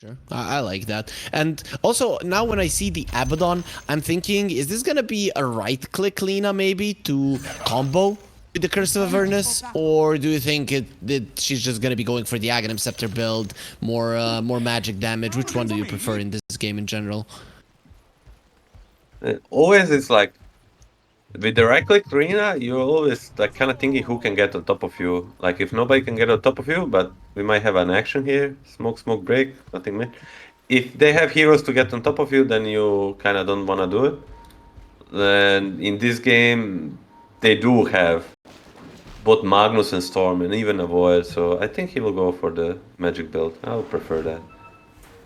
Sure. I like that. And also, now when I see the Abaddon, I'm thinking, is this gonna be a right-click Lina maybe to combo with the Curse of Avernus? Or do you think she's just gonna be going for the Aghanim Scepter build, more magic damage? Which one do you prefer in this game in general? Always it's like, with the right click arena, you're always like kind of thinking who can get on top of you. Like if nobody can get on top of you, but we might have an action here, smoke break, nothing much. If they have heroes to get on top of you, then you kind of don't want to do it. And in this game, they do have both Magnus and Storm and even a Void, so I think he will go for the magic build. I'll prefer that.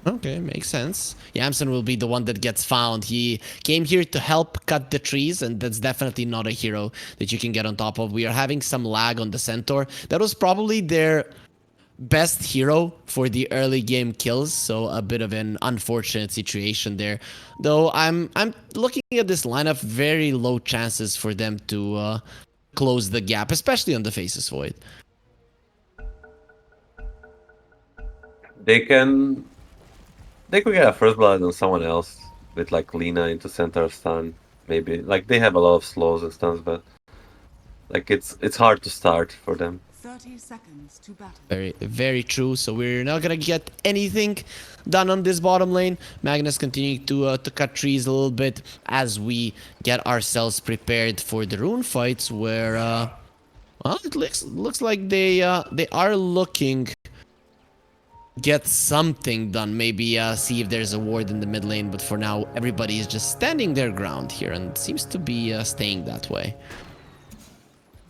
Okay, makes sense. Yamsen will be the one that gets found. He came here to help cut the trees, and that's definitely not a hero that you can get on top of. We are having some lag on the Centaur. That was probably their best hero for the early game kills, so a bit of an unfortunate situation there. Though I'm looking at this lineup, very low chances for them to close the gap, especially on the Faceless Void. They can They could get a first blood on someone else with like Lina into center stun, maybe. Like they have a lot of slows and stuns, but like it's hard to start for them. 30 seconds to battle. Very true. So we're not gonna get anything done on this bottom lane. Magnus continuing to cut trees a little bit as we get ourselves prepared for the rune fights, where well, it looks like they are looking get something done. Maybe see if there's a ward in the mid lane, but for now everybody is just standing their ground here and seems to be staying that way.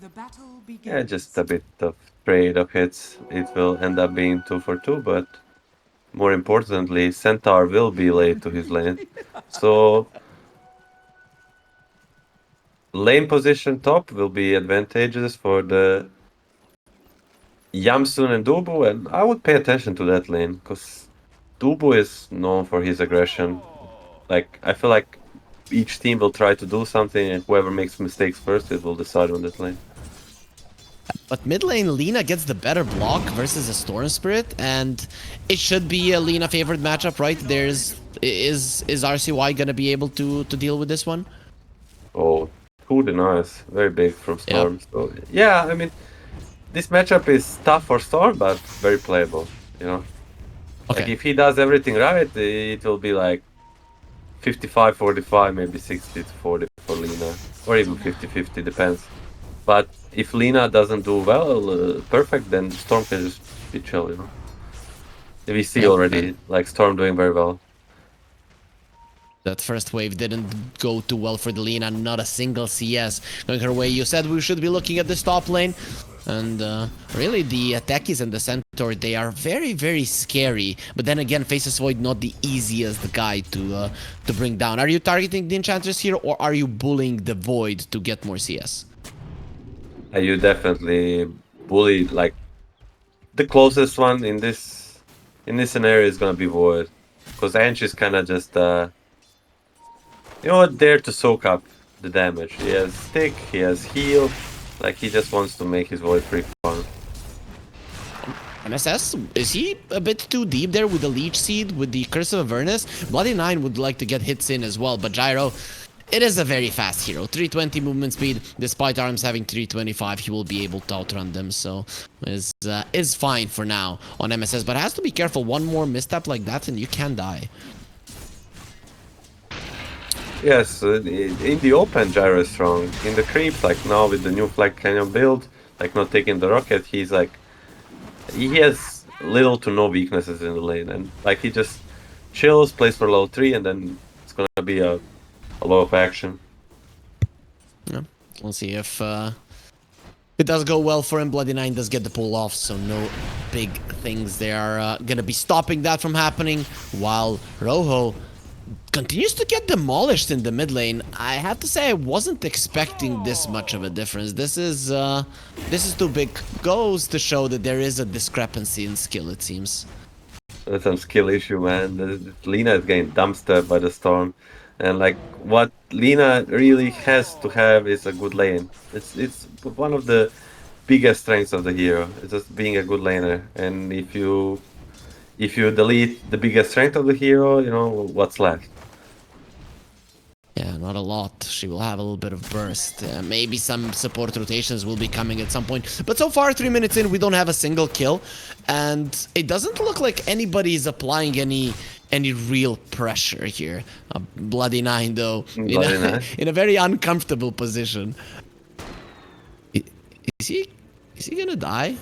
The battle begins. Yeah, just a bit of trade of hits. It will end up being 2 for 2, but more importantly, Centaur will be late to his lane. So lane position top will be advantageous for the Yamsun and Dubu, and I would pay attention to that lane, because Dubu is known for his aggression. Like, I feel like each team will try to do something, and whoever makes mistakes first, it will decide on that lane. But mid lane, Lina gets the better block versus a Storm Spirit, and it should be a Lina favored matchup, right? Is RCY gonna be able to deal with this one? Oh, 2 denies, very big from Storm. Yep. So yeah, I mean, this matchup is tough for Storm, but very playable, you know? Okay. Like, if he does everything right, it will be like 55-45, maybe 60-40 for Lina. Or even 50-50, depends. But if Lina doesn't do well, perfect, then Storm can just be chill, you know? We see already, like, Storm doing very well. That first wave didn't go too well for the Lina, not a single CS going her way. You said we should be looking at this top lane. And really, the Techies and the Centaur, they are very, very scary. But then again, Faceless Void not the easiest guy to bring down. Are you targeting the Enchantress here, or are you bullying the Void to get more CS? You definitely bully, like, the closest one in this scenario is gonna be Void. Because Ange is kind of just, you know what, there to soak up the damage. He has stick, he has heal. Like, he just wants to make his Void free farm. MSS, is he a bit too deep there with the Leech Seed, with the Curse of Avernus? Bloody Nine would like to get hits in as well, but Gyro, it is a very fast hero. 320 movement speed, despite Arms having 325, he will be able to outrun them, so is fine for now on MSS, but has to be careful. One more misstep like that and you can die. Yes, in the open, Gyro is strong. In the creeps, like now with the new Flag Canyon build, like not taking the rocket, he's like, he has little to no weaknesses in the lane, and like he just chills, plays for level 3, and then it's gonna be a lot of action. Yeah, we'll see if it does go well for him. Bloody Nine does get the pull off, so no big things. They are gonna be stopping that from happening, while Rojo continues to get demolished in the mid lane. I have to say I wasn't expecting this much of a difference. This is too big. Goes to show that there is a discrepancy in skill, it seems. That's some skill issue, man. Lina is getting dumpstered by the Storm. And like, what Lina really has to have is a good lane. It's one of the biggest strengths of the hero. It's just being a good laner. And if if you delete the biggest strength of the hero, you know, what's left? Yeah, not a lot. She will have a little bit of burst. Maybe some support rotations will be coming at some point. But so far, 3 minutes in, we don't have a single kill. And it doesn't look like anybody is applying any real pressure here. Bloody Nine, though, Bloody Nine. in a very uncomfortable position. Is he gonna die?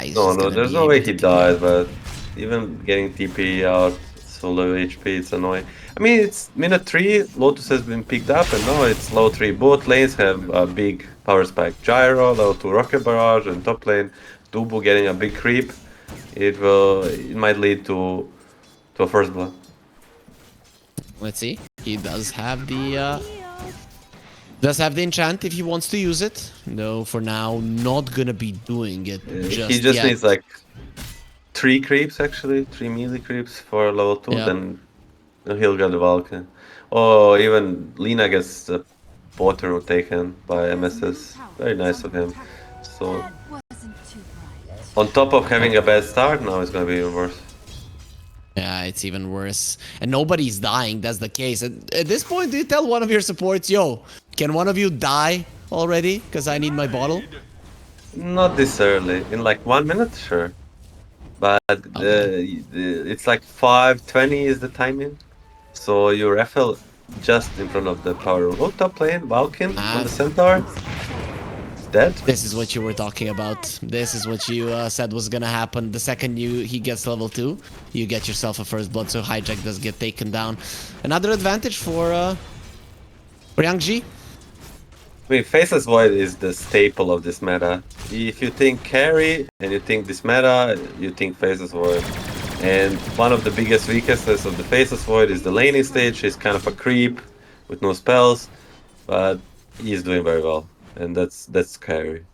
He's No, just no, gonna there's be no able way to he kill. dies, but even getting TP out so low HP, it's annoying. I mean, it's minute 3, Lotus has been picked up, and now it's low 3. Both lanes have a big power spike. Gyro, low 2 Rocket Barrage, and top lane, Dubu getting a big creep. It might lead to a first blood. Let's see. He does have the enchant if he wants to use it. No, for now, not gonna be doing it He just yet. needs like 3 creeps actually, 3 melee creeps for level 2, Yep. then he'll get the Vulcan. Or even Lina gets the water taken by MSS. Very nice of him. So on top of having a bad start, now it's gonna be even worse. Yeah, it's even worse. And nobody's dying, that's the case. At this point, do you tell one of your supports, yo, can one of you die already? Because I need my bottle? Not this early. In like 1 minute, sure. But it's like 5:20 is the timing. So you raffle just in front of the power room. Oh, top lane, Valken on the centaur. It's dead. This is what you were talking about. This is what you said was gonna happen. The second he gets level 2, you get yourself a first blood, so Hijack does get taken down. Another advantage for Yangzhi. I mean, Faceless Void is the staple of this meta. If you think carry and you think this meta, you think Faceless Void. And one of the biggest weaknesses of the Faceless Void is the laning stage. He's kind of a creep with no spells, but he's doing very well, and that's scary.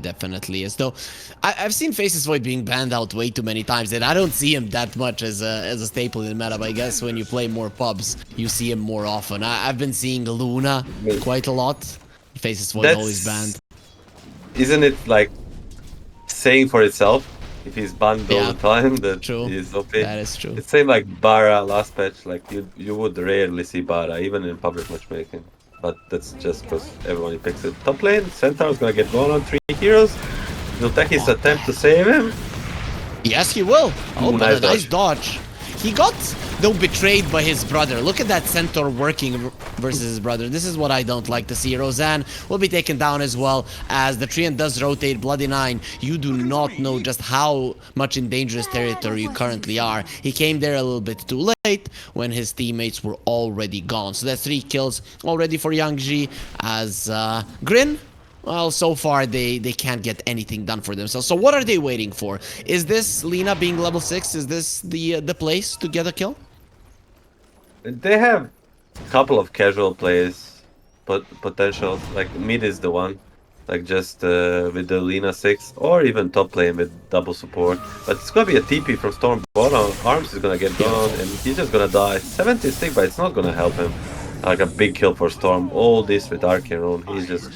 Definitely is. Though I've seen Faceless Void being banned out way too many times, and I don't see him that much as a staple in the meta. But I guess when you play more pubs, you see him more often. I've been seeing Luna quite a lot. Faceless Void always banned. Isn't it like saying for itself? If he's banned all the time, that True. he's OP. That is true. It's same like Bara last patch. Like you would rarely see Bara, even in public matchmaking. But that's just because everyone picks it. Top lane, Centaur's gonna get blown on 3 heroes. He'll take his attempt to save him. Yes, he will. Oh, Ooh, but nice a nice dodge. He got, though, betrayed by his brother. Look at that Centaur working versus his brother. This is what I don't like to see. Roseanne will be taken down as well as the Treant does rotate. Bloody Nine, you do not know just how much in dangerous territory you currently are. He came there a little bit too late when his teammates were already gone. So that's 3 kills already for Yangzhi as GRIN. Well, so far they can't get anything done for themselves. So what are they waiting for? Is this Lina being level 6? Is this the place to get a kill? They have a couple of casual plays, potential. Like mid is the one, like just with the Lina 6, or even top lane with double support. But it's gonna be a TP from Storm bottom. Arms is gonna get gone, and he's just gonna die. 76, but it's not gonna help him. Like a big kill for Storm. All this with Arcane Rune. He's just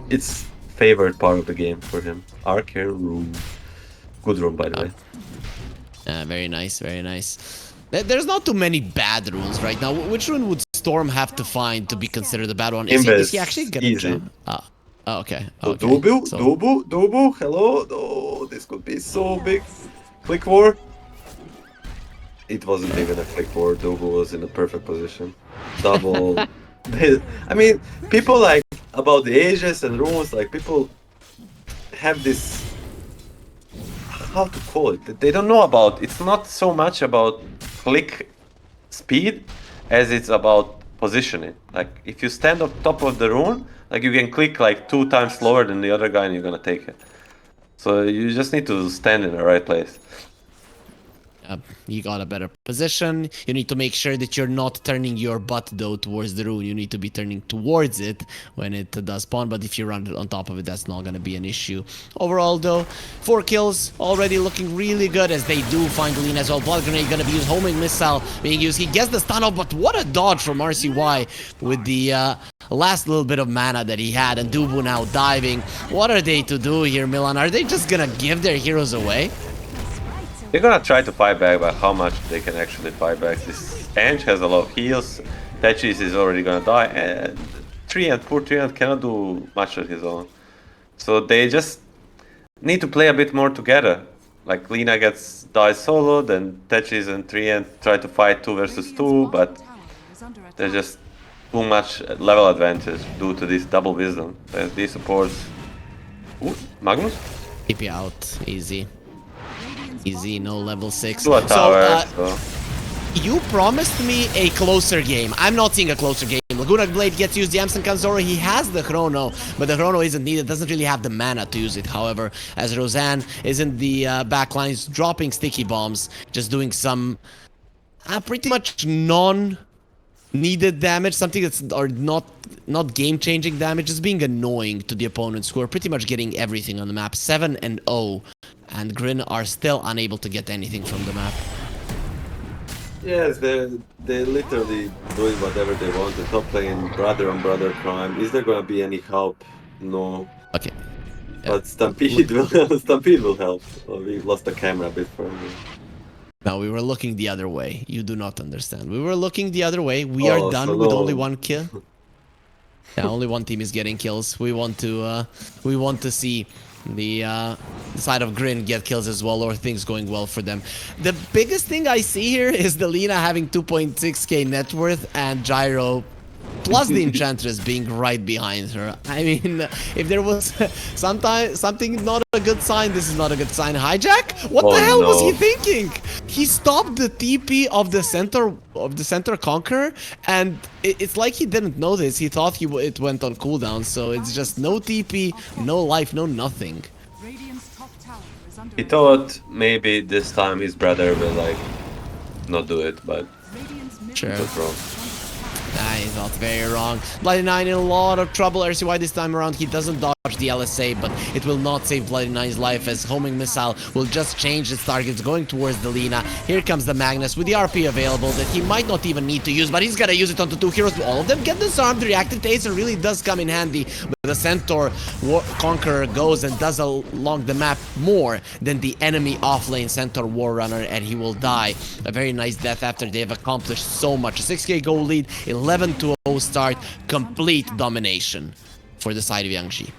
it's favorite part of the game for him. Arcane Rune. Good rune, by the way. Very nice, very nice. There's not too many bad runes right now. Which rune would Storm have to find to be considered a bad one? Is he actually gonna jump? Oh, okay. Okay. Dubu, hello? Oh, this could be so big. Click war. It wasn't even a click war. Dubu was in a perfect position. Double. I mean, people like about the ages and runes, like people have this, how to call it, they don't know about, it's not so much about click speed as it's about positioning. Like if you stand on top of the rune, like you can click like 2 times slower than the other guy and you're gonna take it. So you just need to stand in the right place. You got a better position. You need to make sure that you're not turning your butt though towards the rune. You need to be turning towards it when it does spawn, but if you run on top of it, that's not going to be an issue. Overall though, 4 kills already looking really good as they do find Lina as well. Blood Grenade going to be used, homing missile being used. He gets the stun off, but what a dodge from RCY with the last little bit of mana that he had, and Dubu now diving. What are they to do here, Milan? Are they just going to give their heroes away? They're gonna try to fight back, but how much they can actually fight back? This Ange has a lot of heals. Tetris is already gonna die, and poor Treant cannot do much on his own. So they just need to play a bit more together. Like Lina dies solo, then Tetris and Treant try to fight 2 versus 2, but there's just too much level advantage due to this double wisdom. These supports. Ooh, Magnus? Keep you out. Easy. Easy, no level 6. To a tower, So, you promised me a closer game. I'm not seeing a closer game. Laguna Blade gets used, Yamsen comes over, he has the Chrono, but the Chrono isn't needed, doesn't really have the mana to use it. However, as Roseanne is in the back lines, dropping sticky bombs, just doing some pretty much non-needed damage, something that's not game-changing damage, just being annoying to the opponents who are pretty much getting everything on the map. 7-0, and GRIN are still unable to get anything from the map. Yes, they're literally doing whatever they want. The top lane, brother on brother crime. Is there gonna be any help? No. Okay. But Stampede will help. Oh, we lost the camera a bit further. No, we were looking the other way. You do not understand. We were looking the other way. We are done so with no. only one kill. Yeah, only one team is getting kills. We want to see the side of GRIN get kills as well, or things going well for them. The biggest thing I see here is the Lina having 2.6k net worth and Gyro plus the Enchantress being right behind her. I mean, if there was something not a good sign, this is not a good sign. Hijack? What the hell was he thinking? He stopped the TP of the center Conqueror, and it's like he didn't know this. He thought it went on cooldown, so it's just no TP, no life, no nothing. Radiant's top tower is under He thought maybe this time his brother will like not do it, but Radiant's middle Sure. that's wrong. Nah, he's not very wrong. Bloody 9 in a lot of trouble. RCY this time around, he doesn't dodge the LSA, but it will not save Bloody 9's life, as homing missile will just change its targets going towards the Lina. Here comes the Magnus with the RP available that he might not even need to use, but he's gonna use it onto 2 heroes. All of them get disarmed. The reactive taser really does come in handy, but the Centaur Conqueror goes and does along the map more than the enemy offlane Centaur Warrunner, and he will die. A very nice death after they've accomplished so much. A 6k goal lead, 11-0 start, complete domination for the side of Yangzhi.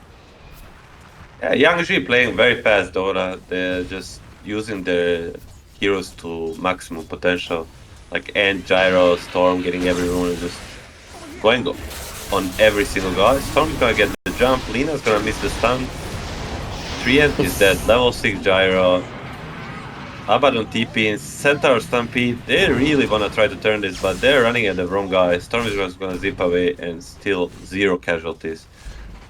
Yeah, Yangzhi playing very fast Dota. They're just using their heroes to maximum potential. Like Ant, Gyro, Storm, getting everyone and just going on every single guy. Storm's gonna get the jump, Lina's gonna miss the stun. Treant is dead, level 6 Gyro. Abaddon TP and Centaur Stampede. They really wanna try to turn this, but they're running at the wrong guy. Storm is just gonna zip away, and still 0 casualties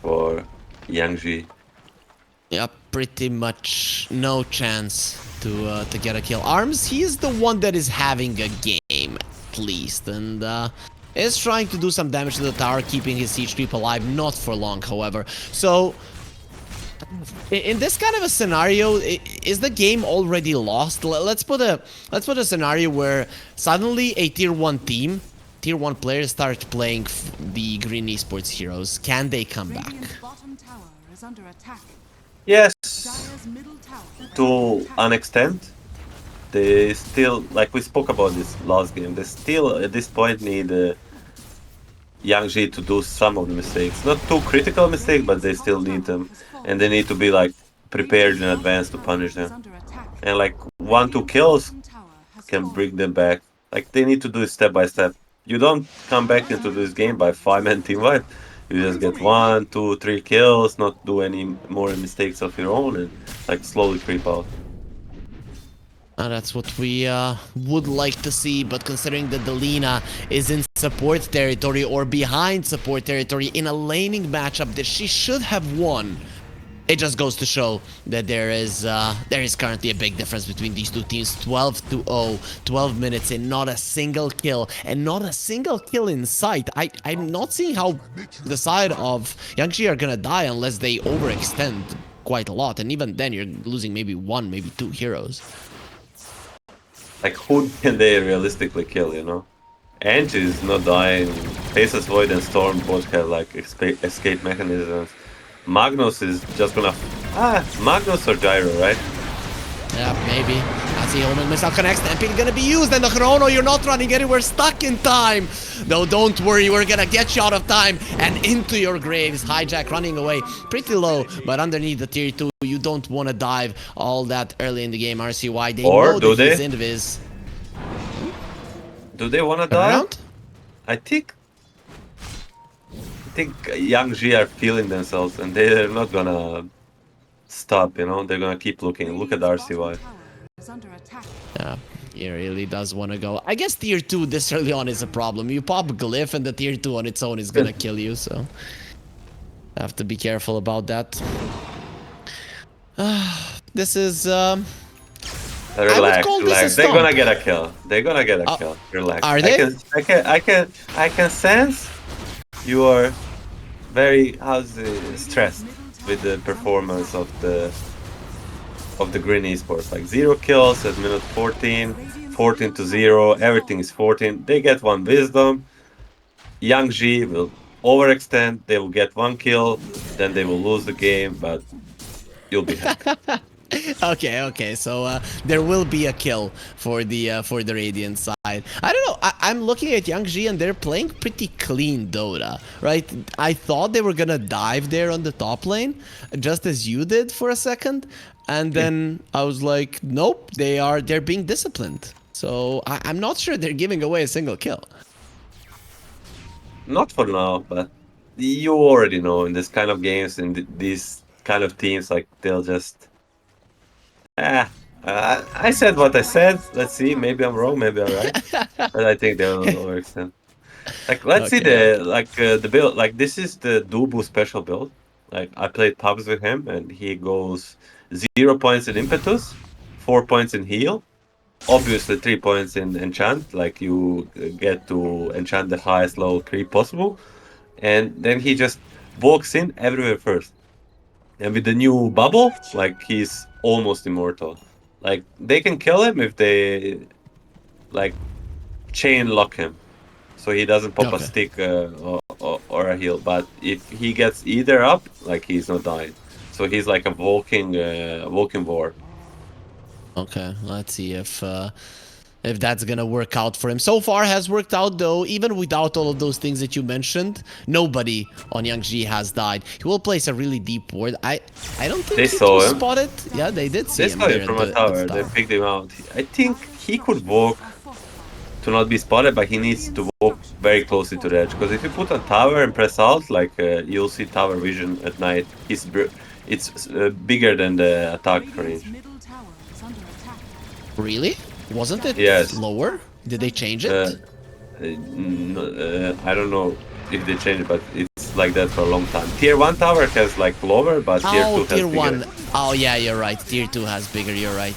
for Yangzhi. Yeah, pretty much no chance to get a kill. Arms, he is the one that is having a game, at least, and is trying to do some damage to the tower, keeping his siege creep alive. Not for long, however. So, in this kind of a scenario, is the game already lost? Let's put a scenario where suddenly a tier 1 team, tier 1 players start playing the GRIN Esports heroes. Can they come back? Radiant's bottom tower is under attack. Yes, Dire's middle tower to an extent. They still, like we spoke about this last game, they still at this point need Yangzhi to do some of the mistakes. Not too critical mistakes, but they still need them. And they need to be like prepared in advance to punish them. under attack. And like 1-2 kills Bottom tower has can fallen. bring them back. Like they need to do it step by step. You don't come back into this game by 5-man team wipe. You just get 1, 2, 3 kills, not do any more mistakes of your own, and like slowly creep out. That's what we would like to see, but considering that the Lina is in support territory or behind support territory in a laning matchup that she should have won, it just goes to show that there is currently a big difference between these two teams. 12-0, 12 minutes in, not a single kill, and not a single kill in sight. I'm not seeing how the side of Yangzhi are gonna die unless they overextend quite a lot, and even then you're losing maybe 1, maybe 2 heroes. Like who can they realistically kill, you know? Ange is not dying. Faceless Void and Storm both have like escape mechanisms. Magnus is just gonna... Magnus or Gyro, right? Yeah, maybe. That's see Holman missile connects. Stampede gonna be used, and the Chrono, you're not running anywhere, stuck in time. No, don't worry, we're gonna get you out of time and into your graves. Hijack running away pretty low, but underneath the tier 2, you don't want to dive all that early in the game. RCY, they Or know do that he's they? invis. Do they want to Turn die? around? I think Yangzhi are feeling themselves, and they're not gonna stop. You know, they're gonna keep looking. Look at Radiant's RCY. bottom tower is under attack. Yeah, he really does want to go. I guess tier 2 this early on is a problem. You pop Glyph and the tier 2 on its own is gonna kill you, so have to be careful about that. This is Relax, call this a relax. They're stomp. gonna get a kill. They're gonna get a kill. Relax. Are they? I can sense you are very stressed with the performance of the GRIN Esports. Like 0 kills at minute 14, 14 to 0. Everything is 14. They get 1 wisdom. Yangzhi will overextend. They will get 1 kill. Then they will lose the game. But you'll be happy. Okay. So there will be a kill for the Radiant side. I don't know. I'm looking at Yangzhi and they're playing pretty clean Dota, right? I thought they were gonna dive there on the top lane, just as you did for a second, and then I was like, nope, they're being disciplined. So I'm not sure they're giving away a single kill. Not for now, but you already know in this kind of games, in these kind of teams, like they'll just. I said what I said. Let's see. Maybe I'm wrong. Maybe I'm right. But I think they'll overextend. Like, let's see the build. Like, this is the Dubu special build. Like, I played pubs with him, and he goes 0 points in impetus, 4 points in heal, obviously 3 points in enchant. Like, you get to enchant the highest level creep possible, and then he just walks in everywhere first. And with the new bubble, like, he's almost immortal. Like, they can kill him if they, like, chain lock him. So he doesn't pop a Okay. stick or a heal. But if he gets either up, like, he's not dying. So he's like a walking ward. Okay, let's see if that's gonna work out for him. So far has worked out though, even without all of those things that you mentioned. Nobody on Yangzhi has died. He will place a really deep ward. I don't think They he saw too him. spotted. Yeah, they did see They him saw there him from at a the tower. tower. They picked him out. I think he could walk to not be spotted, but he needs to walk very closely to the edge. Because if you put a tower and press out, like you'll see tower vision at night. It's bigger than the attack range. Radiant's middle tower is under attack. Really? Wasn't it Yes. lower? Did they change it? I don't know if they changed it, but it's like that for a long time. Tier 1 tower has like lower, but tier 2 has tier bigger. 1. Oh, yeah, you're right. Tier 2 has bigger. You're right.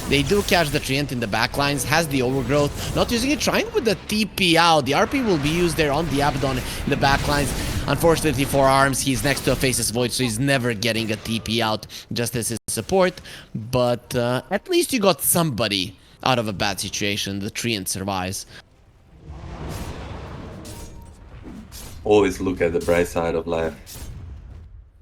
They do catch the Treant in the backlines, has the overgrowth. Not using it, trying with the TP out. The RP will be used there on the Abaddon in the backlines. Unfortunately for Arms, he's next to a Faceless Void, so he's never getting a TP out just as his support. But at least you got somebody out of a bad situation. The Treant survives. Always look at the bright side of life.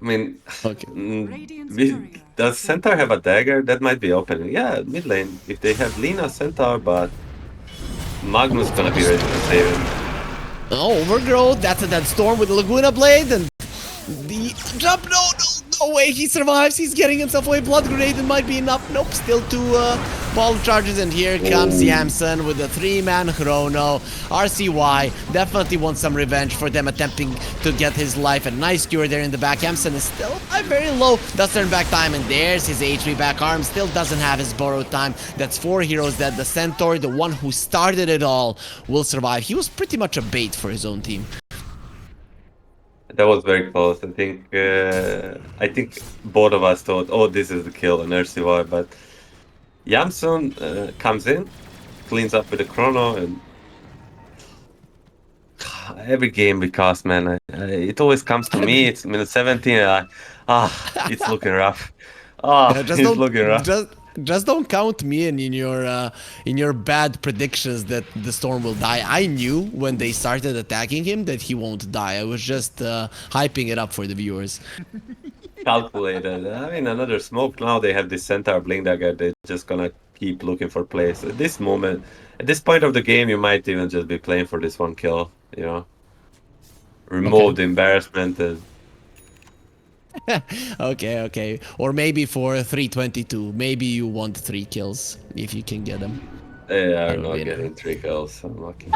I mean, Okay. Radiant's courier does Centaur have a dagger? That might be opening. Yeah, mid lane. If they have Lina, Centaur, but Magnus gonna be ready to save him. Oh, overgrowth. That's a dead storm with the Laguna Blade and the jump. No way. He survives. He's getting himself away. Blood grenade might be enough. Nope. Still 2 ball charges, and here comes Yamson with the 3-man chrono. RCY definitely wants some revenge for them attempting to get his life. A nice cure there in the back. Yamson is still very low. Does turn back time, and there's his HP back. Arm still doesn't have his borrowed time. That's 4 heroes dead. The Centaur, the one who started it all, will survive. He was pretty much a bait for his own team. That was very close. I think both of us thought, oh, this is the kill on RCY, but Yamsun comes in, cleans up with the chrono, and every game we cast, man, it always comes to me. It's minute 17, and it's looking rough. It's looking rough. Just don't count me in your bad predictions that the Storm will die. I knew when they started attacking him that he won't die. I was just hyping it up for the viewers. calculated. I mean, another smoke. Now they have this centaur blink dagger. They're just gonna keep looking for plays. At this moment, at this point of the game, you might even just be playing for this one kill. You know, Okay. remove the embarrassment and Okay. Or maybe for 322, maybe you want 3 kills if you can get them. they I are don't not really know. getting 3 kills. Unlucky.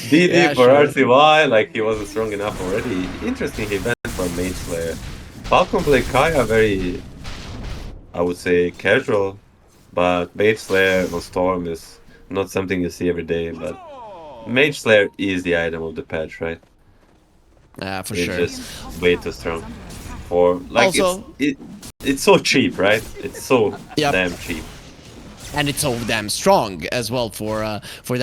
DD Yeah, for sure. RCY, like he wasn't strong enough already. Interesting, he went for Mage Slayer. Falcon play Kaya very, I would say, casual, but Mage Slayer on Storm is not something you see every day. But Mage Slayer is the item of the patch, right? For It's sure. just Radiant's top way tower too is strong under attack. for like Also, it's so cheap, right? It's so yep. damn cheap. And it's so damn strong as well for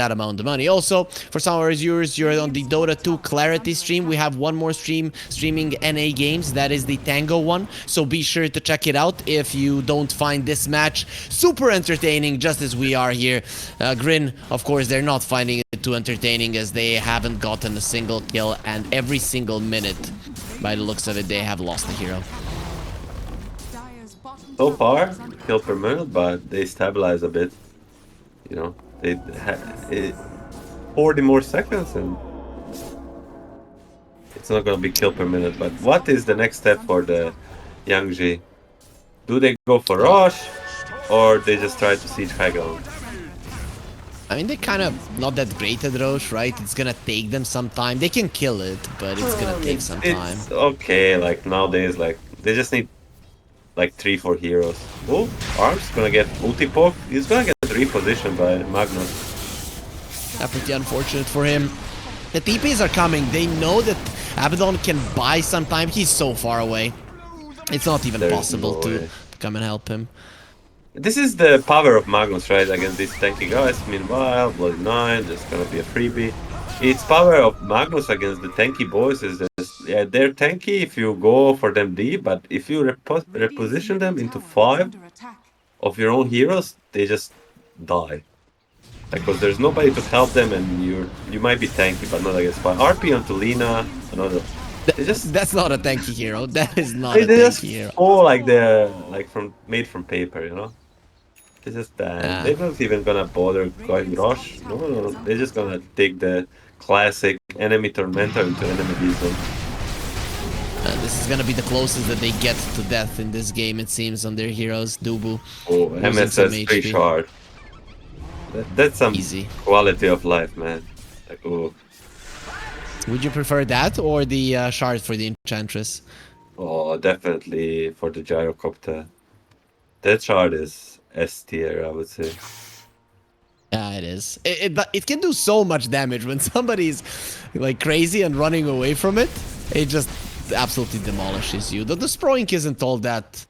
that amount of money. Also, for some of our viewers, you're on the Dota2 Clarity stream. We have one more stream streaming NA games. That is the Tango one. So be sure to check it out if you don't find this match super entertaining, just as we are here. GRIN, of course, they're not finding it too entertaining as they haven't gotten a single kill, and every single minute, by the looks of it, they have lost a hero. Dire's bottom So tower far, is under kill per attack. minute, but they stabilize a bit. You know, they had 40 more seconds and it's not gonna be kill per minute. But what is the next step for the Yangzhi? Do they go for Uh, Rosh or they just try to siege high ground? I mean, they're kind of not that great at Roche, right? It's gonna take them some time. They can kill it, but it's gonna take some time. It's okay. Like nowadays, like they just need like 3-4 heroes. Oh, Arm's gonna get ulti poke. He's gonna get repositioned by Magnus. Pretty unfortunate for him. The TPs are coming. They know that Abaddon can buy some time. He's so far away. It's not even There's possible no to way. come and help him. This is the power of Magnus, right, against these tanky guys. Meanwhile, Blood 9, there's gonna be a freebie. Its power of Magnus against the tanky boys is just, yeah, they're tanky if you go for them deep, but if you Radiant's reposition middle them into tower is 5 under attack. of your own heroes, they just die. Because there's nobody to help them and you might be tanky, but not against 5. RP onto Lina, another. They just That's not a tanky hero. That is not they a just tanky hero. fall like they're like from made from paper, you know? This is bad. Ah, They're not even gonna bother going Radiant's top rush. No, tower no, no. is under They're just gonna attack. take the classic enemy tormentor into enemy wisdom. this is gonna be the closest that they get to death in this game, it seems, on their heroes. Dubu Oh, losing some MSS 3 HP. shard. That's some Easy. quality of life, man. Like, oh, Would you prefer that or the shard for the Enchantress? oh, definitely for the gyrocopter. That shard is S tier, I would say. Yeah, it is. It can do so much damage when somebody's like crazy and running away from it. It just absolutely demolishes you. The Sproink isn't all that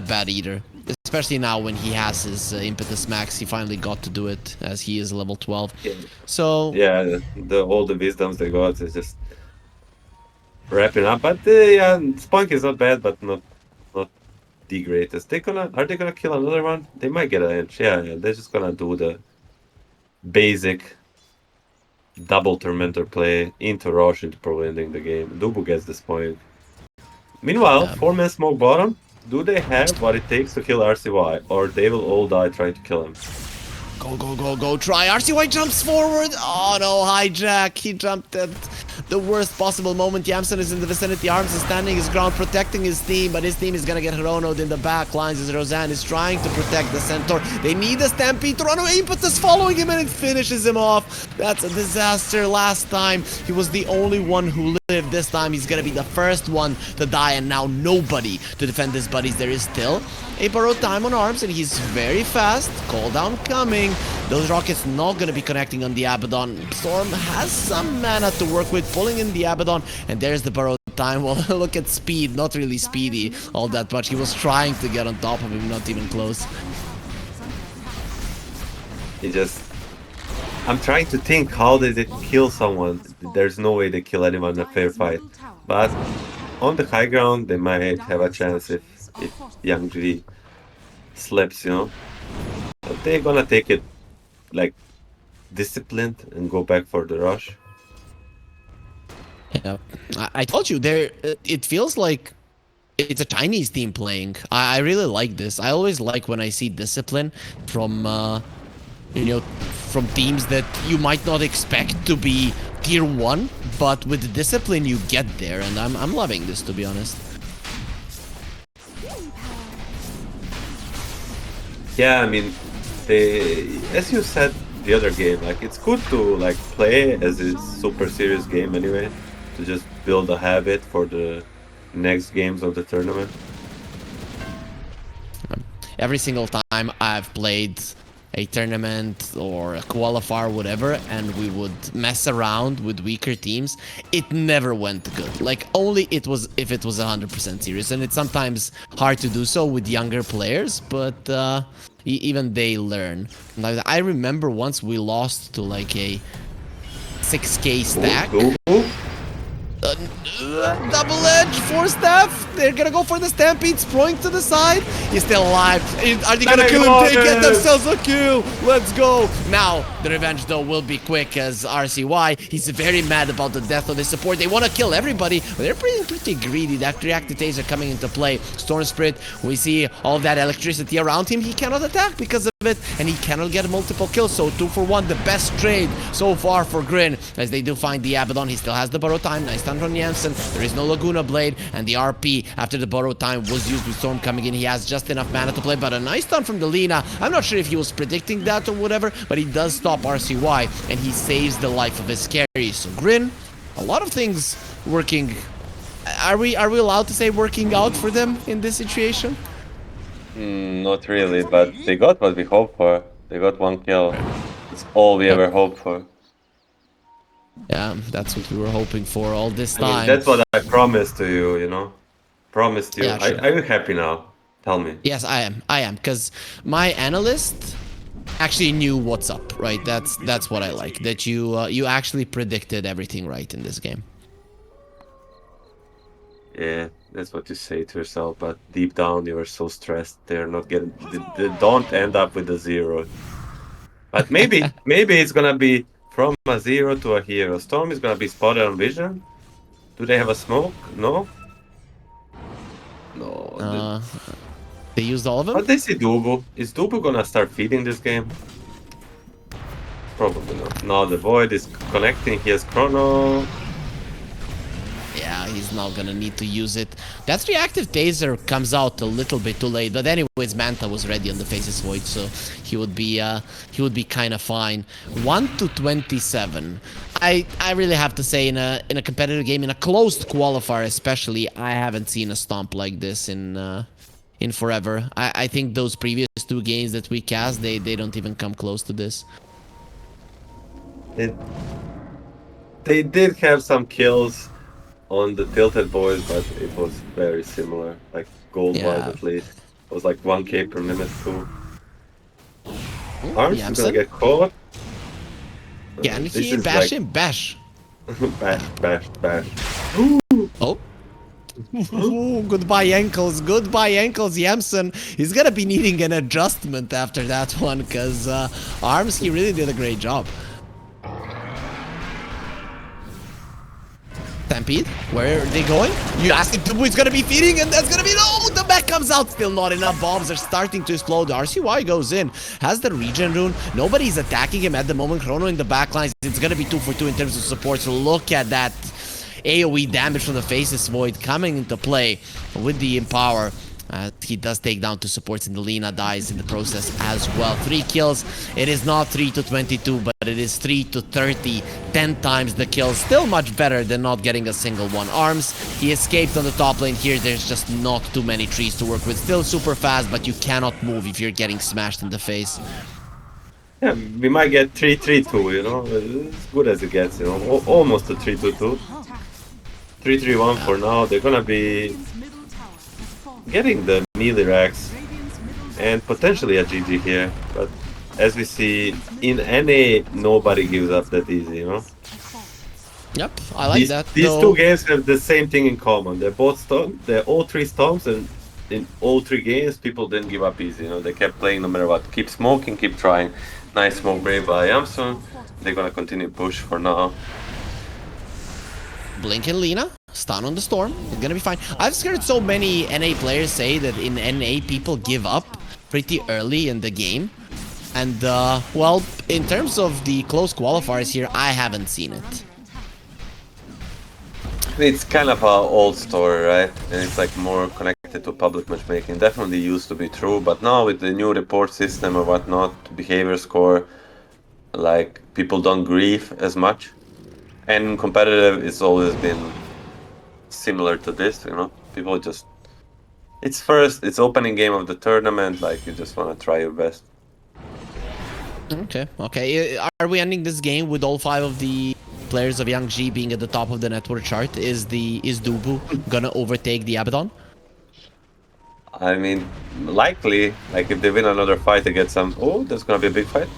bad either. Especially now when he has his impetus max. He finally got to do it as he is level 12. Yeah, So yeah, all the wisdoms they got is just wrapping up. But yeah, Spunk is not bad, but not the greatest. Are they gonna kill another one? They might get an edge. Yeah, they're just gonna do the basic double tormentor play into Rosh into probably ending the game. Dubu gets this point. Meanwhile, yeah. 4-man smoke bottom. Do they have what it takes to kill RCY, or they will all die trying to kill him? Go, try. RCY jumps forward. Oh no, hijack. He jumped at the worst possible moment. Yamson is in the vicinity. Arms is standing his ground, protecting his team, but his team is gonna get Heronoed in the back lines as Roseanne is trying to protect the Centaur. They need a Stampede to run away. Impetus following him and it finishes him off. That's a disaster. Last time, he was the only one who lived. This time, he's gonna be the first one to die, and now nobody to defend his buddies. There is still a borrowed time on Arms, and he's very fast. Call down coming. Those rockets not gonna be connecting on the Abaddon. Storm has some mana to work with, pulling in the Abaddon, and there's the borrowed time. Well, look at speed, not really speedy all that much. He was trying to get on top of him, not even close. He just. I'm trying to think how did it kill someone. There's no way they kill anyone in a fair fight. But on the high ground, they might have a chance if Yangzhi slips, you know. But they're gonna take it like disciplined and go back for the rush. Yeah, I told you there. It feels like it's a Chinese team playing. I really like this. I always like when I see discipline from you know, from teams that you might not expect to be tier 1, but with the discipline you get there, and I'm loving this, to be honest. Yeah, I mean, as you said the other game, like it's good to like play as a super serious game anyway, to just build a habit for the next games of the tournament. Every single time I've played a tournament or a qualifier, whatever, and we would mess around with weaker teams, it never went good. Like, only it was if it was 100% serious, and it's sometimes hard to do so with younger players, but even they learn. Like, I remember once we lost to like a 6k stack. Ooh. Double edge, force staff. They're gonna go for the stampede, throwing to the side. He's still alive. Are they gonna kill him? They get themselves a kill. Let's go. Now the revenge though will be quick as RCY. He's very mad about the death of his support. They want to kill everybody, but they're pretty greedy. That reactive taser coming into play. Storm Spirit. We see all that electricity around him. He cannot attack because of it, and he cannot get multiple kills. So 2 for 1, the best trade so far for GRIN, as they do find the Abaddon. He still has the borrow time. Nice stun from Jansen. There is no Laguna Blade, and the RP after the borrow time was used with Storm coming in. He has just enough mana to play, but a nice stun from the Lina. I'm not sure if he was predicting that or whatever, but he does stop RCY, and he saves the life of his carry. So GRIN, a lot of things working. Are we allowed to say working out for them in this situation? Not really, but they got what we hoped for. They got 1 kill. It's all we ever hoped for. Yeah, that's what we were hoping for all this time. I mean, that's what I promised to you, you know? Promised you. Yeah, sure. Are you happy now? Tell me. Yes, I am, because my analyst actually knew what's up, right? That's what I like, that you actually predicted everything right in this game. Yeah, that's what you say to yourself, but deep down you are so stressed. They're not getting. They don't end up with a 0. But maybe it's gonna be from a 0 to a hero. Storm is gonna be spotted on vision. Do they have a smoke? No. No. They used all of them? But they see Dubu. Is Dubu gonna start feeding this game? Probably not. No, the Void is connecting. He has Chrono. Yeah, he's not gonna need to use it. That reactive taser comes out a little bit too late, but anyways, Manta was ready on the Faces Void, so he would be kind of fine. 1 to 27. I really have to say, in a competitive game, in a closed qualifier especially, I haven't seen a stomp like this in forever. I think those previous 2 games that we cast, they don't even come close to this. They did have some kills on the Tilted Boys, but it was very similar, like gold-wise at least. It was like 1k per minute too. Arms is gonna get caught. Yeah, and he bash him, bash. bash. Oh. Ooh, goodbye ankles, Yamson. He's gonna be needing an adjustment after that one, because Arms, he really did a great job. Stampede, where are they going? You asked him who is gonna be feeding, and that's gonna be no. The back comes out, still not enough. Bombs are starting to explode. RCY goes in, has the regen rune. Nobody's attacking him at the moment. Chrono in the back lines. It's gonna be 2 for 2 in terms of support. So look at that AoE damage from the Faces Void coming into play with the Empower. He does take down 2 supports, and the Lina dies in the process as well. 3 kills. It is not 3 to 22, but it is 3 to 30. 10 times the kills. Still much better than not getting a single one. Arms, he escaped on the top lane here. There's just not too many trees to work with. Still super fast, but you cannot move if you're getting smashed in the face. Yeah, we might get 3-3-2, you know? As good as it gets, you know? Almost a 3-2-2. 3-3-1 for now. They're gonna be getting the melee racks and potentially a GG here, but as we see in NA, nobody gives up that easy, you know? Yep, I like that. These 2 games have the same thing in common. They're both they're all 3 storms, and in all 3 games, people didn't give up easy, you know? They kept playing no matter what. Keep smoking, keep trying. Nice smoke break by Yamson. They're gonna continue push for now. Blink and Lina, stun on the Storm. It's gonna be fine. I've heard so many NA players say that in NA people give up pretty early in the game. And, well, in terms of the close qualifiers here, I haven't seen it. It's kind of an old story, right? And it's like more connected to public matchmaking. Definitely used to be true, but now with the new report system or whatnot, behavior score, like people don't grieve as much. And competitive, it's always been similar to this, you know? People just... It's opening game of the tournament, like you just want to try your best. Okay. Are we ending this game with all 5 of the players of Yangzhi being at the top of the network chart? Is Dubu gonna overtake the Abaddon? I mean, likely, like if they win another fight, they get some... Oh, there's gonna be a big fight.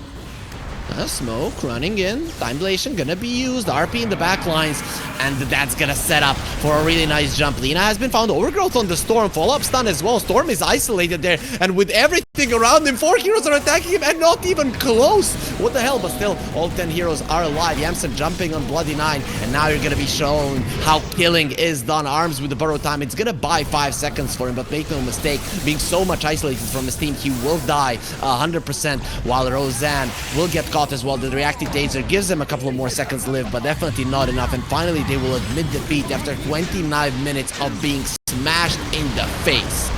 Smoke running in, time dilation gonna be used, RP in the back lines, and that's gonna set up for a really nice jump. Lina has been found, overgrowth on the Storm, follow-up stun as well. Storm is isolated there, and with everything around him, 4 heroes are attacking him, and not even close. What the hell, but still, all 10 heroes are alive. Yamsen jumping on Bloody 9, and now you're gonna be shown how killing is done. Arms with the burrow time, it's gonna buy 5 seconds for him, but make no mistake, being so much isolated from his team, he will die 100%, while Roseanne will get caught as well. The reactive taser gives them a couple of more seconds to live, but definitely not enough. And finally, they will admit defeat after 29 minutes of being smashed in the face.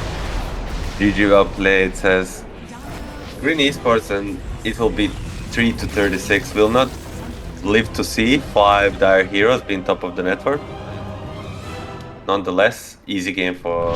GG well played, says GRIN Esports, and it will be 3-36. Will not live to see 5 dire heroes being top of the network. Nonetheless, easy game for